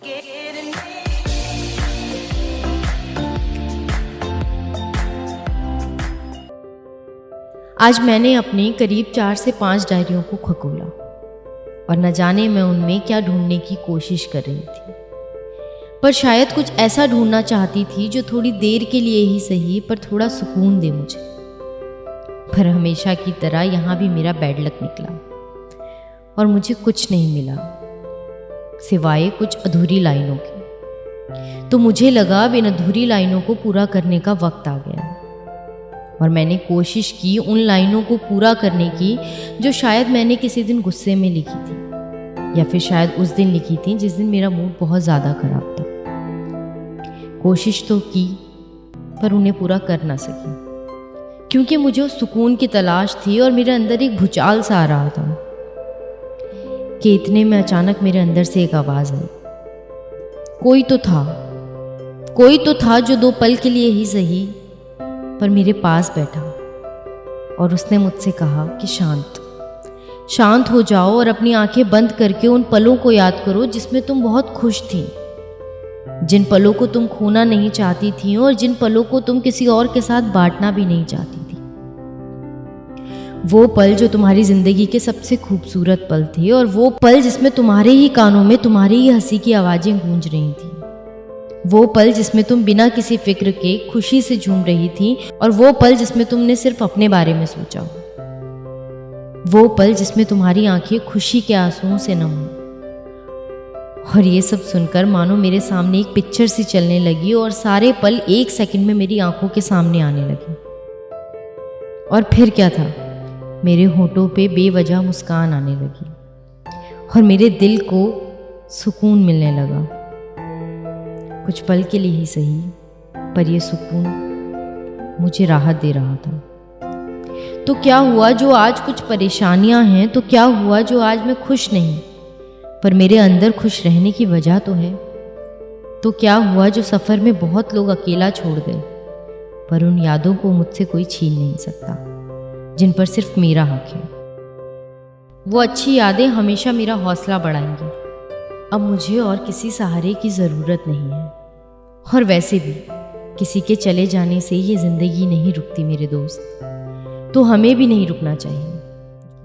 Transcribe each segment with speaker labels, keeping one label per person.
Speaker 1: आज मैंने अपनी करीब 4 से 5 डायरियों को खगोला और न जाने मैं उनमें क्या ढूंढने की कोशिश कर रही थी, पर शायद कुछ ऐसा ढूंढना चाहती थी जो थोड़ी देर के लिए ही सही पर थोड़ा सुकून दे मुझे। पर हमेशा की तरह यहाँ भी मेरा बैड लक निकला और मुझे कुछ नहीं मिला सिवाय कुछ अधूरी लाइनों के। तो मुझे लगा अब इन अधूरी लाइनों को पूरा करने का वक्त आ गया और मैंने कोशिश की उन लाइनों को पूरा करने की जो शायद मैंने किसी दिन गुस्से में लिखी थी या फिर शायद उस दिन लिखी थी जिस दिन मेरा मूड बहुत ज़्यादा खराब था। कोशिश तो की पर उन्हें पूरा कर ना सकी क्योंकि मुझे उस सुकून की तलाश थी और मेरे अंदर एक भूचाल सा आ रहा था कि इतने में अचानक मेरे अंदर से एक आवाज़ आई। कोई तो था जो 2 पल के लिए ही सही पर मेरे पास बैठा और उसने मुझसे कहा कि शांत हो जाओ और अपनी आंखें बंद करके उन पलों को याद करो जिसमें तुम बहुत खुश थी, जिन पलों को तुम खोना नहीं चाहती थी और जिन पलों को तुम किसी और के साथ बांटना भी नहीं चाहती थी। वो पल जो तुम्हारी जिंदगी के सबसे खूबसूरत पल थे और वो पल जिसमें तुम्हारे ही कानों में तुम्हारी ही हंसी की आवाजें गूंज रही थी। वो पल जिसमें तुम बिना किसी फिक्र के खुशी से झूम रही थी और वो पल जिसमें तुमने सिर्फ अपने बारे में सोचा। वो पल जिसमें तुम्हारी आंखें खुशी के आंसुओं से नम हो। और ये सब सुनकर मानो मेरे सामने एक पिक्चर सी चलने लगी और सारे पल 1 सेकंड में मेरी आंखों के सामने आने लगे। और फिर क्या था, मेरे होठों पे बेवजह मुस्कान आने लगी और मेरे दिल को सुकून मिलने लगा। कुछ पल के लिए ही सही पर यह सुकून मुझे राहत दे रहा था। तो क्या हुआ जो आज कुछ परेशानियां हैं, तो क्या हुआ जो आज मैं खुश नहीं पर मेरे अंदर खुश रहने की वजह तो है। तो क्या हुआ जो सफ़र में बहुत लोग अकेला छोड़ गए पर उन यादों को मुझसे कोई छीन नहीं सकता जिन पर सिर्फ मेरा हक है। वो अच्छी यादें हमेशा मेरा हौसला बढ़ाएंगी। अब मुझे और किसी सहारे की ज़रूरत नहीं है और वैसे भी किसी के चले जाने से ये ज़िंदगी नहीं रुकती मेरे दोस्त, तो हमें भी नहीं रुकना चाहिए।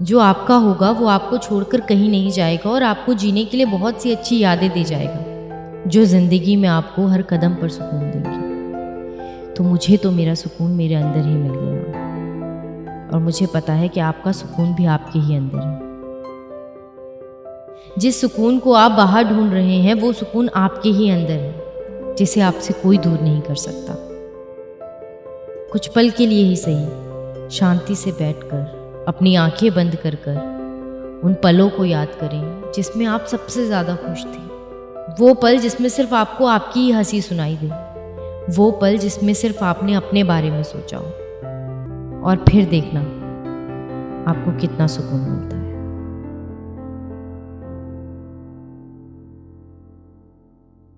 Speaker 1: जो आपका होगा वो आपको छोड़कर कहीं नहीं जाएगा और आपको जीने के लिए बहुत सी अच्छी यादें दे जाएगा जो ज़िंदगी में आपको हर कदम पर सुकून देंगी। तो मुझे तो मेरा सुकून मेरे अंदर ही मिल गया और मुझे पता है कि आपका सुकून भी आपके ही अंदर है। जिस सुकून को आप बाहर ढूंढ रहे हैं वो सुकून आपके ही अंदर है जिसे आपसे कोई दूर नहीं कर सकता। कुछ पल के लिए ही सही शांति से बैठकर अपनी आंखें बंद कर उन पलों को याद करें जिसमें आप सबसे ज़्यादा खुश थे। वो पल जिसमें सिर्फ आपको आपकी ही हंसी सुनाई दे। वो पल जिसमें सिर्फ आपने अपने बारे में सोचा हो। और फिर देखना आपको कितना सुकून मिलता है।